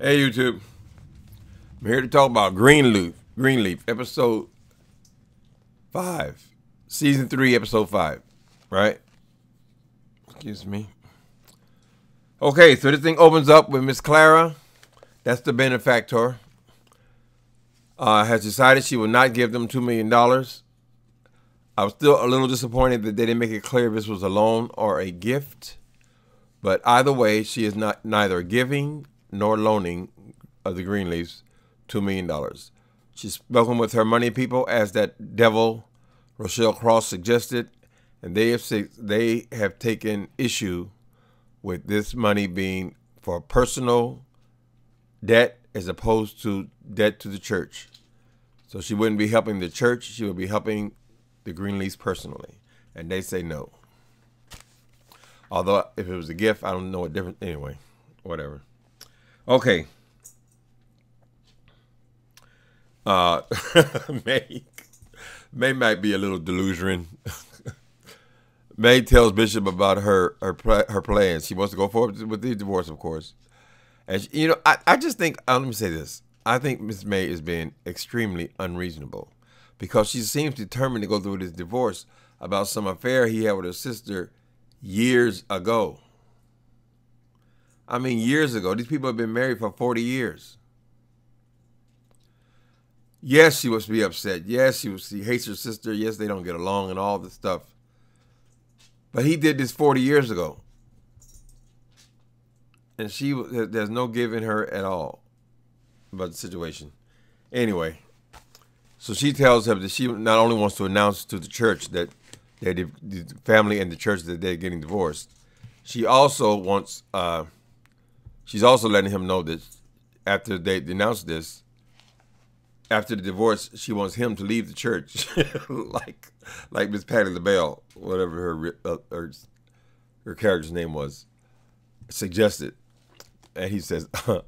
Hey YouTube, I'm here to talk about Greenleaf, episode 5, season 3, episode 5, right? Excuse me. Okay, so this thing opens up with Miss Clara, that's the benefactor, has decided she will not give them $2 million. I was still a little disappointed that they didn't make it clear if this was a loan or a gift, but either way, she is not neither giving nor loaning of the Greenleafs $2 million. She's spoken with her money people as that devil Rochelle Cross suggested, and they have taken issue with this money being for personal debt as opposed to debt to the church. So she wouldn't be helping the church, she would be helping the Greenleafs personally. And they say no. Although if it was a gift, I don't know what difference. Anyway, whatever. Okay. May might be a little delusional. May tells Bishop about her plans. She wants to go forward with the divorce, of course. And she, I just think. Let me say this. I think Miss May is being extremely unreasonable because she seems determined to go through this divorce about some affair he had with her sister years ago. I mean, years ago. These people have been married for 40 years. Yes, she must be upset. Yes, she hates her sister. Yes, they don't get along and all this stuff. But he did this 40 years ago. And there's no giving her at all about the situation. Anyway, so she tells him that she not only wants to announce to the church that the family and the church that they're getting divorced, she also wants, she's also letting him know that after they announce this, after the divorce, she wants him to leave the church, like Miss Patti LaBelle, whatever her character's name was, suggested. And he says, "Are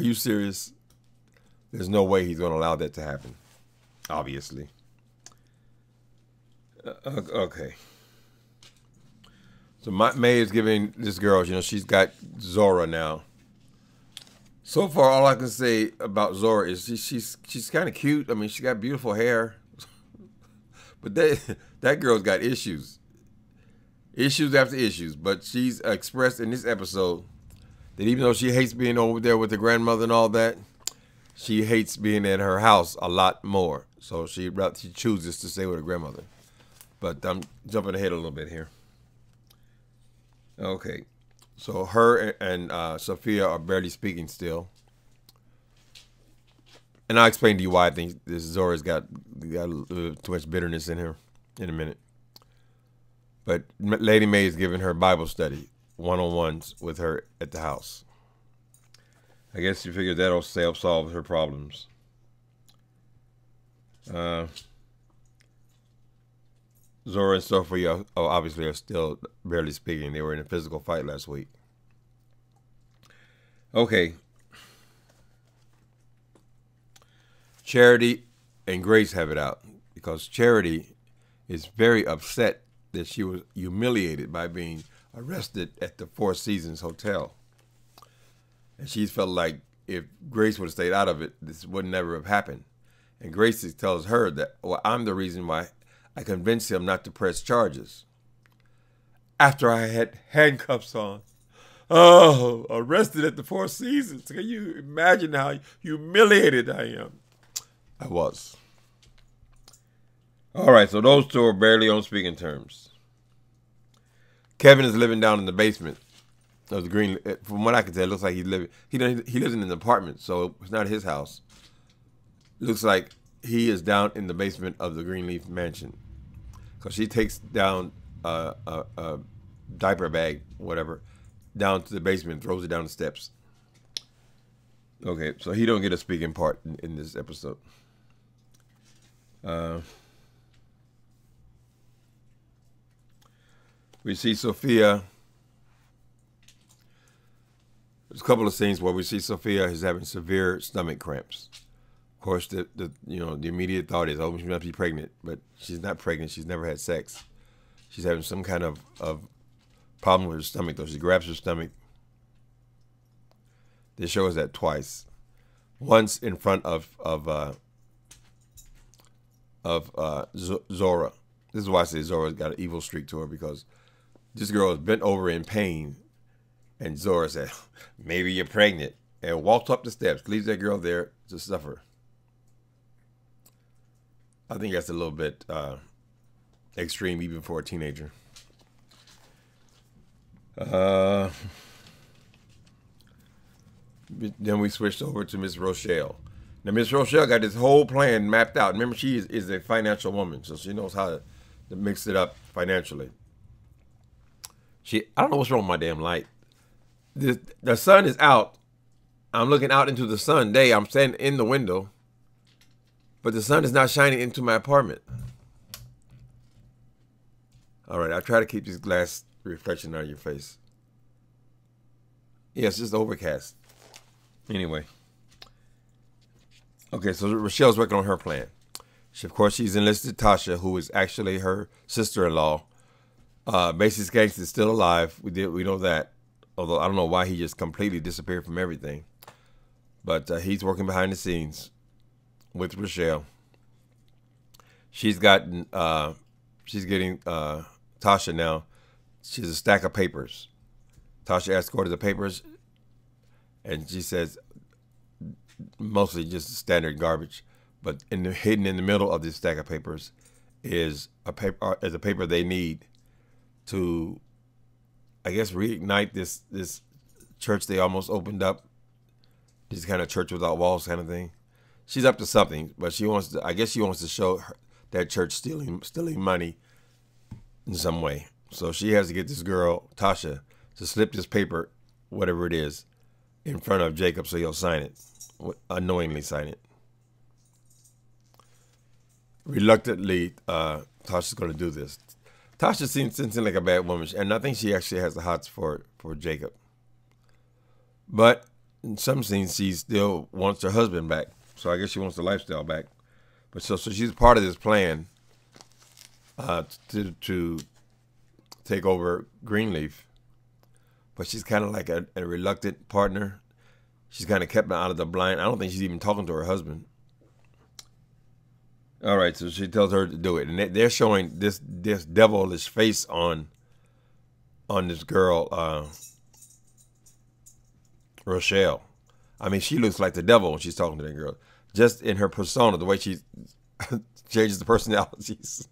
you serious? There's no way he's going to allow that to happen. Obviously." Okay. So May is giving this girl, she's got Zora now. So far, all I can say about Zora is she's kind of cute. I mean, she got beautiful hair, but that girl's got issues after issues. But she's expressed in this episode that even though she hates being over there with the grandmother and all that, she hates being in her house a lot more. So she chooses to stay with her grandmother. But I'm jumping ahead a little bit here. Okay. So her and Sophia are barely speaking still. And I'll explain to you why I think this Zora's got too much bitterness in her in a minute. But Lady May is giving her Bible study, one-on-ones with her at the house. I guess she figured that'll solve her problems. Zora and Sophia obviously are still barely speaking. They were in a physical fight last week. Okay. Charity and Grace have it out because Charity is very upset that she was humiliated by being arrested at the Four Seasons Hotel. And she felt like if Grace would have stayed out of it, this would never have happened. And Grace tells her that, well, I'm the reason why I convinced him not to press charges. After I had handcuffs on. Oh, arrested at the Four Seasons. Can you imagine how humiliated I am? I was. All right, so those two are barely on speaking terms. Kevin is living down in the basement of the Green. From what I can tell, it looks like he lives in an apartment, so it's not his house. It looks like he is down in the basement of the Greenleaf mansion. Because she takes down a diaper bag, whatever, down to the basement and throws it down the steps. Okay, so he don't get a speaking part in this episode. We see Sophia. There's a couple of scenes where we see Sophia is having severe stomach cramps. Of course, the immediate thought is, oh, she must be pregnant, but she's not pregnant. She's never had sex. She's having some kind of problem with her stomach, though. She grabs her stomach. They show us that twice. Once in front of Zora. This is why I say Zora's got an evil streak to her, because this girl is bent over in pain, and Zora said, "Maybe you're pregnant," and walks up the steps, leaves that girl there to suffer. I think that's a little bit extreme, even for a teenager. Then we switched over to Miss Rochelle. Now, Miss Rochelle got this whole plan mapped out. Remember, she is a financial woman, so she knows how to mix it up financially. I don't know what's wrong with my damn light. The sun is out. I'm looking out into the sun day. I'm standing in the window, but the sun is not shining into my apartment. All right, I try to keep this glass reflection out of your face. Yeah, it's just overcast. Anyway. Okay, so Rochelle's working on her plan. Of course, she's enlisted Tasha, who is actually her sister-in-law. Basis Gangsta is still alive. We know that. Although I don't know why he just completely disappeared from everything. But he's working behind the scenes with Rochelle. She's getting Tasha now. She has a stack of papers. Tasha asked her to the papers, and she says mostly just standard garbage. But hidden in the middle of this stack of papers is a paper they need to, I guess, reignite this church they almost opened up. This kind of church without walls kind of thing. She's up to something, but she wants to show that church stealing money in some way. So she has to get this girl, Tasha, to slip this paper, whatever it is, in front of Jacob so he'll sign it, unknowingly sign it. Reluctantly, Tasha's going to do this. Tasha seems like a bad woman, and I think she actually has the hots for Jacob. But in some scenes, she still wants her husband back. So I guess she wants the lifestyle back. But so she's part of this plan to take over Greenleaf. But she's kind of like a reluctant partner. She's kind of kept out of the blind. I don't think she's even talking to her husband. All right, so she tells her to do it, and they're showing this devilish face on this girl, Rochelle. I mean, she looks like the devil when she's talking to that girl, just in her persona, the way she changes the personalities.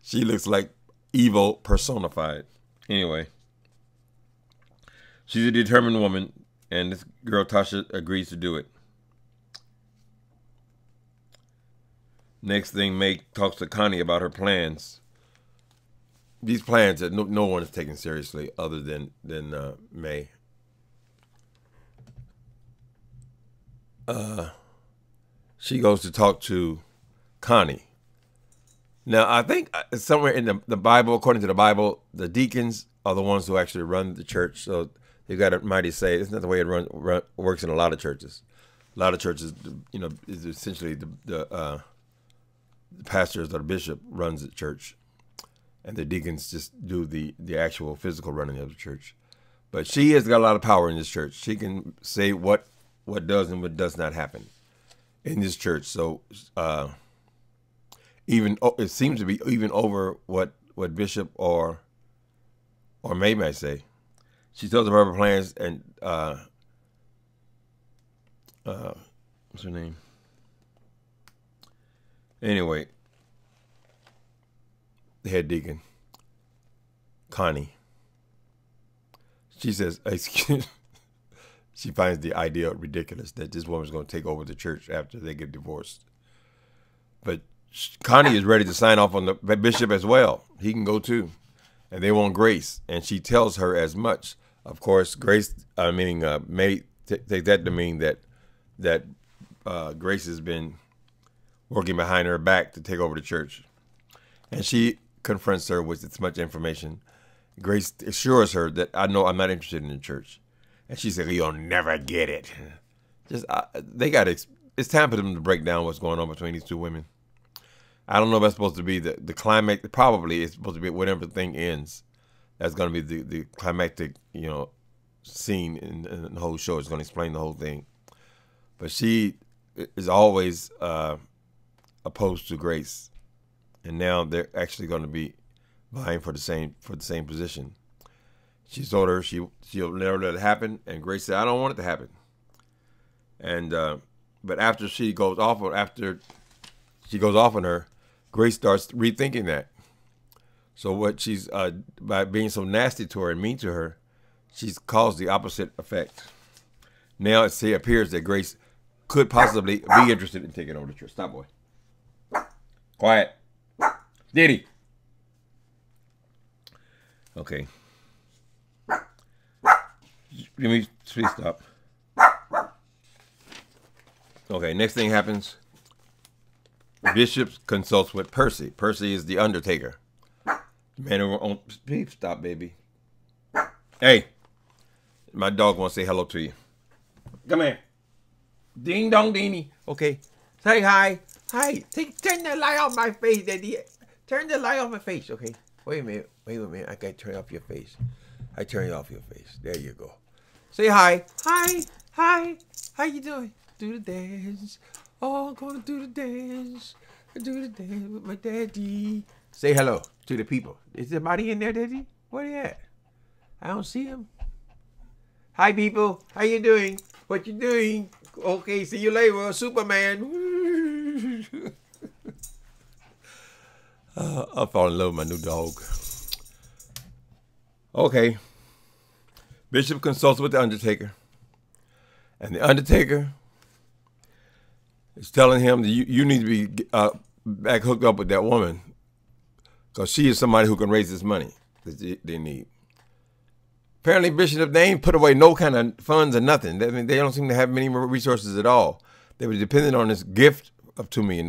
She looks like evil personified. Anyway, she's a determined woman, and this girl Tasha agrees to do it. Next thing, May talks to Connie about her plans. These plans that no one is taking seriously other than May. She goes to talk to Connie. Now, I think somewhere in the Bible, according to the Bible, the deacons are the ones who actually run the church. So they've got a mighty say. It's not the way it works in a lot of churches. A lot of churches, is essentially the pastors or the bishop runs the church, and the deacons just do the actual physical running of the church. But she has got a lot of power in this church. She can say what does and what does not happen in this church. So even it seems to be even over what Bishop or May might say. She tells her plans, and what's her name? Anyway, the head deacon, Connie, she says, she finds the idea ridiculous that this woman's going to take over the church after they get divorced. But Connie is ready to sign off on the bishop as well. He can go too. And they want Grace. And she tells her as much. Of course, Grace, May take that to mean that Grace has been working behind her back to take over the church. And she confronts her with as much information. Grace assures her that I know I'm not interested in the church. And she said, "You'll never get it." It's time for them to break down what's going on between these two women. I don't know if that's supposed to be the climax. Probably it's supposed to be whatever thing ends. That's going to be the climactic, scene in the whole show. It's going to explain the whole thing. But she is always opposed to Grace, and now they're actually going to be vying for the same position. She told her she'll never let it happen, and Grace said, "I don't want it to happen." And but after she goes off on her, Grace starts rethinking that. So what she's by being so nasty to her and mean to her, she's caused the opposite effect. Now it appears that Grace could possibly be interested in taking over the church. Stop, boy. Quiet. Diddy. Okay. Please stop. Okay, next thing happens. Bishop consults with Percy. Percy is the Undertaker. Man, please stop, baby. Hey, my dog wants to say hello to you. Come here. Ding dong dingy. Okay. Say hi. Hi. Turn the light off my face, Daddy. Turn the light off my face. Okay. Wait a minute. Wait a minute. I gotta turn off your face. I turn off your face. There you go. Say hi. Hi. Hi. How you doing? Do the dance. Oh, I'm gonna do the dance. Do the dance with my daddy. Say hello to the people. Is somebody in there, Daddy? Where they at? I don't see him. Hi, people. How you doing? What you doing? Okay, see you later, Superman. I fall in love with my new dog. Okay. Bishop consults with the Undertaker. And the Undertaker is telling him that you need to be back hooked up with that woman, because she is somebody who can raise this money that they need. Apparently, Bishop, they ain't put away no kind of funds or nothing. I mean, they don't seem to have many resources at all. They were dependent on this gift of $2 million.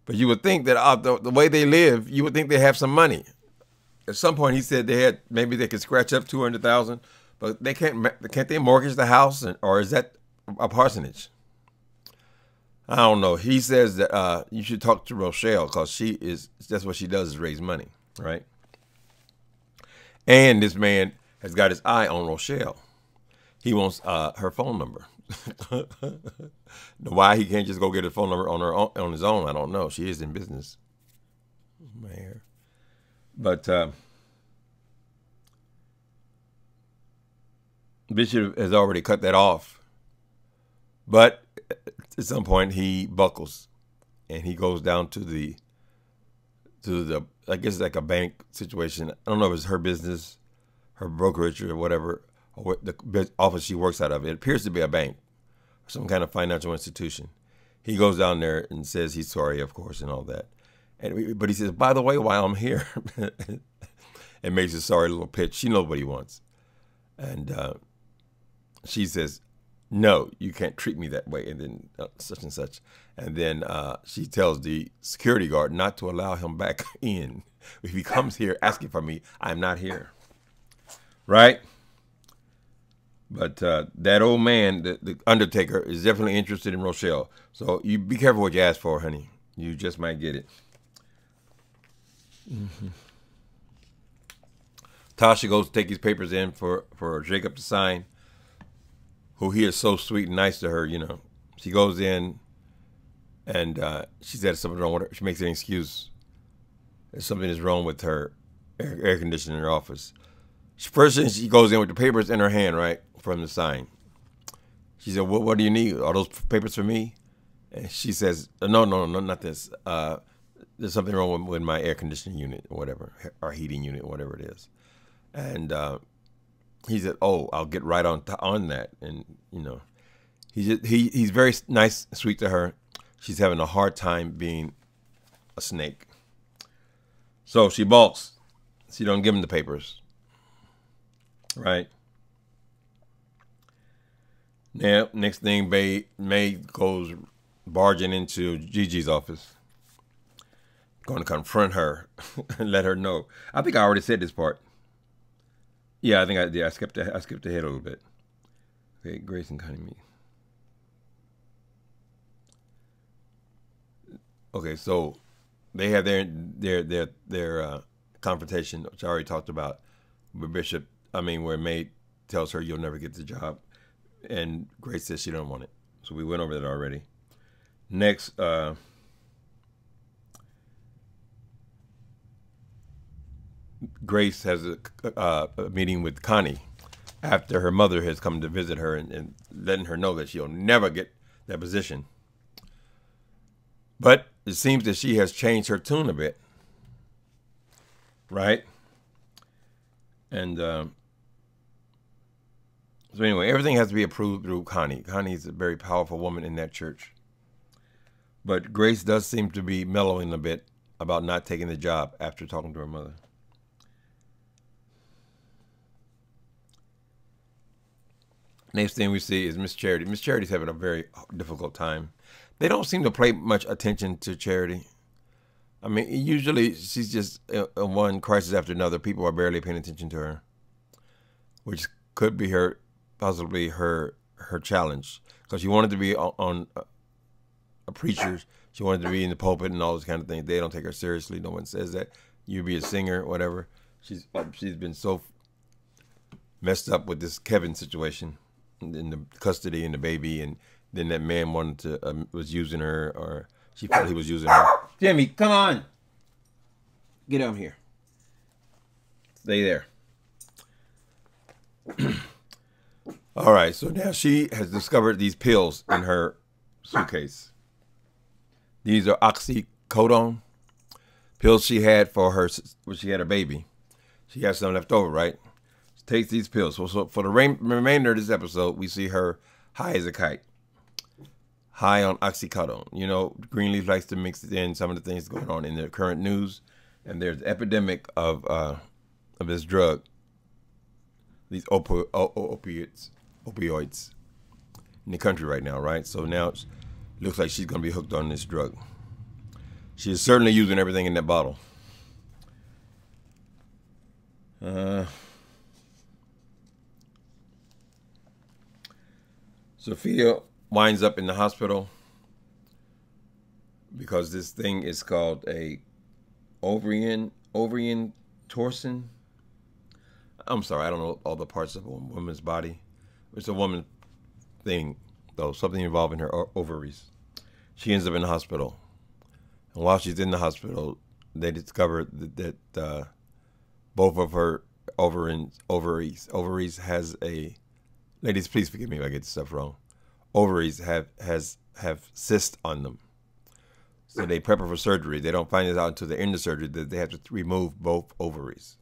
But you would think that the way they live, you would think they have some money. At some point, he said maybe they could scratch up $200,000, but they can't they mortgage the house, or is that a parsonage? I don't know. He says that you should talk to Rochelle, because that's what she does, is raise money, right? And this man has got his eye on Rochelle. He wants her phone number. Why he can't just go get a phone number on his own, I don't know. She is in business. My hair. But Bishop has already cut that off. But at some point he buckles, and he goes down to the I guess like a bank situation. I don't know if it's her business, her brokerage, or whatever, or what the office she works out of. It appears to be a bank, some kind of financial institution. He goes down there and says he's sorry, of course, and all that. But he says, by the way, while I'm here, and makes a sorry little pitch. She knows what he wants. And she says, no, you can't treat me that way, and then such and such. And then she tells the security guard not to allow him back in. If he comes here asking for me, I'm not here. Right? But that old man, the Undertaker, is definitely interested in Rochelle. So you be careful what you ask for, honey. You just might get it. Mm-hmm. Tasha goes to take his papers in for Jacob to sign, who he is so sweet and nice to her, you know. She goes in, and she said something wrong with her. She makes an excuse. Something is wrong with her air conditioner in her office. First thing, she goes in with the papers in her hand, right, from the sign. She said, what do you need? Are those papers for me? And she says, no, not this. There's something wrong with my air conditioning unit or whatever, or heating unit, whatever it is. And he said, oh, I'll get right on that. And, you know, he's very nice and sweet to her. She's having a hard time being a snake. So she balks. She don't give him the papers. Right? Now, next thing, May goes barging into Gigi's office. Going to confront her and let her know. I think I already said this part. Yeah, I think I did. I skipped ahead a little bit. Okay, Grace and Connie. Okay, so they have their confrontation, which I already talked about, with where May tells her you'll never get the job, and Grace says she don't want it. So we went over that already. Next, Grace has a meeting with Connie after her mother has come to visit her and letting her know that she'll never get that position. But it seems that she has changed her tune a bit, right? And so anyway, everything has to be approved through Connie. Connie's a very powerful woman in that church. But Grace does seem to be mellowing a bit about not taking the job after talking to her mother. Next thing we see is Miss Charity. Miss Charity's having a very difficult time. They don't seem to pay much attention to Charity. I mean, usually she's just one crisis after another. People are barely paying attention to her, which could be possibly her challenge, because she wanted to be on a preacher. She wanted to be in the pulpit and all those kind of things. They don't take her seriously. No one says that. You be a singer, whatever. She's been so messed up with this Kevin situation, in the custody and the baby, and then that man wanted to was using her, or she felt he was using her. Jimmy, come on, get down here. Stay there. All right, so now she has discovered these pills in her suitcase. These are oxycodone pills she had for her when she had her baby. She has some left over, right? She takes these pills. So for the remainder of this episode, we see her high as a kite, high on oxycodone. You know, Greenleaf likes to mix in some of the things going on in the current news, and there's an epidemic of this drug, these opioids in the country right now, right? So now it looks like she's going to be hooked on this drug. She is certainly using everything in that bottle. Sophia winds up in the hospital because this thing is called a ovarian torsion. I'm sorry, I don't know all the parts of a woman's body. It's a woman thing, though, something involving her ovaries. She ends up in the hospital. And while she's in the hospital, they discover that both of her ovaries has a, ladies, please forgive me if I get this stuff wrong. Ovaries have cysts on them. So they prep her for surgery. They don't find it out until the end of surgery that they have to remove both ovaries.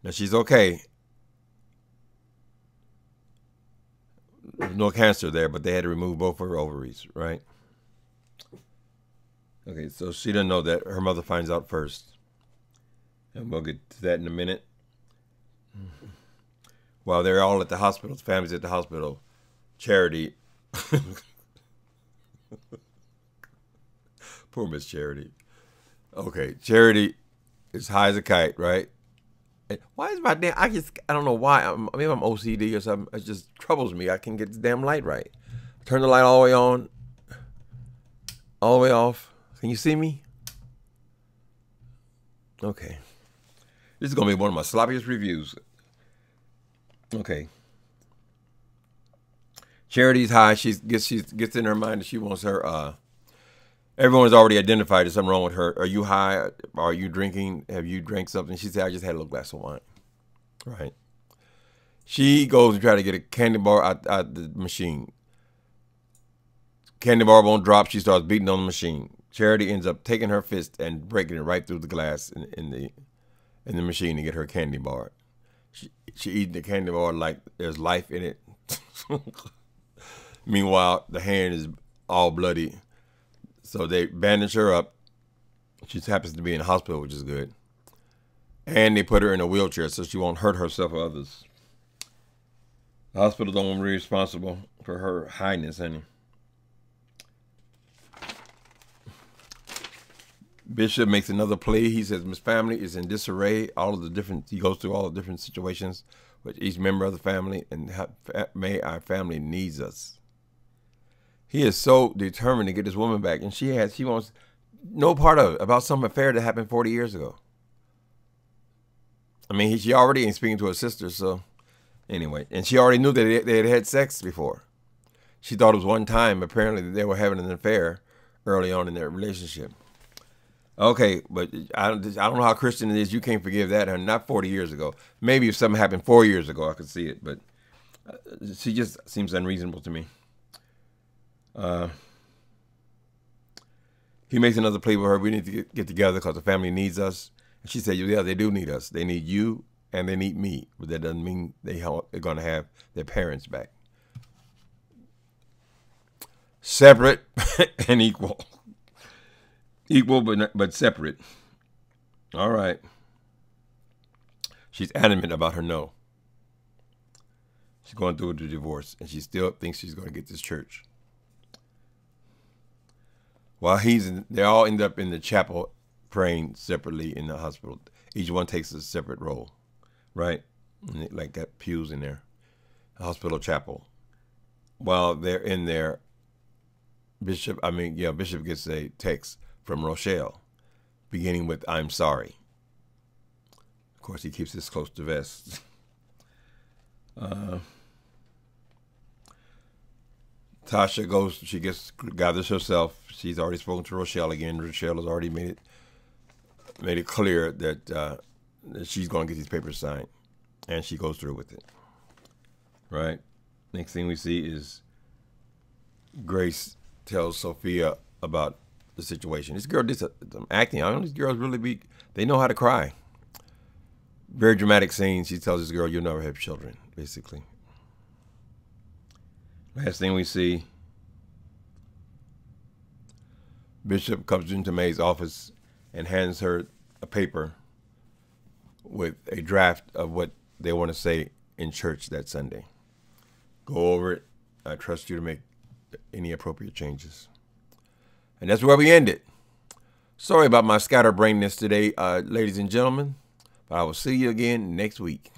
Now, she's okay. There's no cancer there, but they had to remove both her ovaries, right? Okay, so she doesn't know that. Her mother finds out first. And we'll get to that in a minute. While they're all at the hospital, the family's at the hospital, Charity. Poor Miss Charity. Okay, Charity is high as a kite, right? Why is my damn, I don't know why. Maybe I'm OCD or something. It just troubles me. I can't get the damn light right. Turn the light all the way on, all the way off. Can you see me? Okay. This is going to be one of my sloppiest reviews. Okay. Charity's high. She gets in her mind that she wants her, everyone's already identified there's something wrong with her. Are you high? Are you drinking? Have you drank something? She said, I just had a little glass of wine. Right. She goes and try to get a candy bar out the machine. Candy bar won't drop. She starts beating on the machine. Charity ends up taking her fist and breaking it right through the glass in the machine to get her candy bar. She eating the candy bar like there's life in it. Meanwhile, the hand is all bloody. So they bandage her up. She happens to be in the hospital, which is good. And they put her in a wheelchair so she won't hurt herself or others. The hospital don't want to be responsible for her highness, honey. Bishop makes another plea. He says, Miss Family is in disarray. He goes through all the different situations with each member of the family, and may our family needs us. He is so determined to get this woman back, and she wants no part of it about some affair that happened 40 years ago. I mean, she already ain't speaking to her sister, so Anyway, and she already knew that they had had sex before. She thought it was one time. Apparently, they were having an affair early on in their relationship. Okay, but I don't know how Christian it is. You can't forgive that. And not 40 years ago. Maybe if something happened 4 years ago, I could see it. But she just seems unreasonable to me. He makes another plea with her. We need to get together because the family needs us. And she said, yeah, they do need us. They need you and they need me. But that doesn't mean they're going to have their parents back. Separate and equal. Equal but separate. All right. She's adamant about her no. She's going through the divorce, and she still thinks she's going to get this church. While they all end up in the chapel praying separately in the hospital. Each one takes a separate role, right? And they, like got pews in there, the hospital chapel. While they're in there, Bishop gets a text from Rochelle, beginning with "I'm sorry." Of course, he keeps this close to vest. Tasha gathers herself. She's already spoken to Rochelle again. Rochelle has already made it clear that she's going to get these papers signed, and she goes through with it. Right. Next thing we see is Grace tells Sophia about the situation. This girl did some acting. I don't know, these girls they know how to cry. Very dramatic scene. She tells this girl, "You'll never have children," basically. Last thing we see, Bishop comes into May's office and hands her a paper with a draft of what they want to say in church that Sunday. Go over it. I trust you to make any appropriate changes. And that's where we end it. Sorry about my scatterbrainness today, ladies and gentlemen, but I will see you again next week.